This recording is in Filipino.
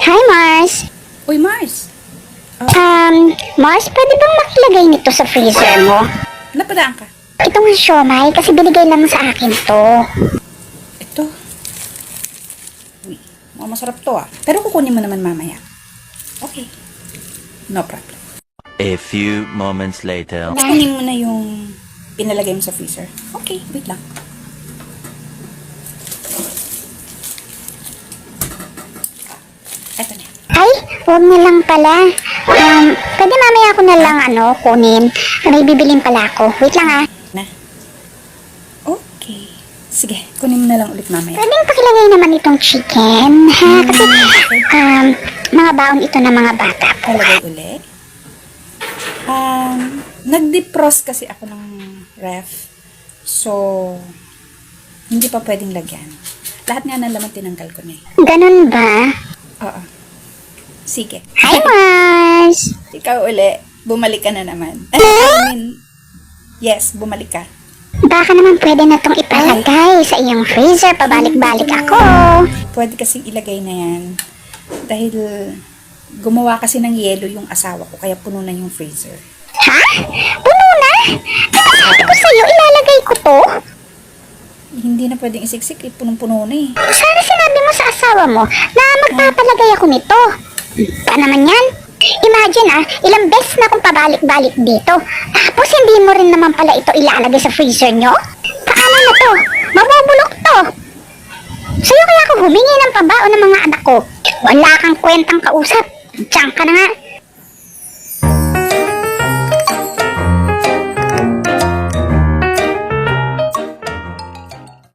Hi, Mars. Uy, Mars! Mars, pwede bang makilagay nito sa freezer mo? Napadaan ka. Itong siomay, kasi binigay lang sa akin to. Ito. Uy, mukhang masarap to ah. Pero kukunin mo naman mamaya. Okay. No problem. A few moments later. Kukunin mo na yung pinalagay mo sa freezer. Okay, wait lang. Eto na. Ay, huwag na lang pala. Pwede mamaya ako na lang, kunin. May bibilin pala ako. Wait lang ah. Na. Okay. Sige, kunin mo na lang ulit mamaya. Pwedeng pakilagay naman itong chicken, ha? Kasi, mga baon ito ng mga bata po. Palagay ulit. Nag-defrost kasi ako ng ref. So, hindi pa pwedeng lagyan. Lahat nga ng laman tinanggal ko na eh. Ganun ba? Oo. Sige. Hi, Mars! Ikaw uli, bumalik ka na naman. Yes, bumalik ka. Baka naman pwede na itong ipalagay sa iyong freezer. Pabalik-balik ako. Pwede kasing ilagay na yan. Dahil gumawa kasi ng yelo yung asawa ko, kaya puno na yung freezer. Ha? Puno na? Sabi ko sa'yo, ilalagay ko to. Hindi na pwedeng isiksik, eh, punong-puno na eh. Sana sinabi mo sa asawa mo na magpapalagay ako nito. Pa naman yan? Imagine ilang beses na akong pabalik-balik dito. Tapos hindi mo rin naman pala ito ilalagay sa freezer nyo? Paano na to? Mabubulok to. Sa'yo kaya ako humingi ng pambao ng mga anak ko. Wala kang kwentang kausap. Diyan ka na nga.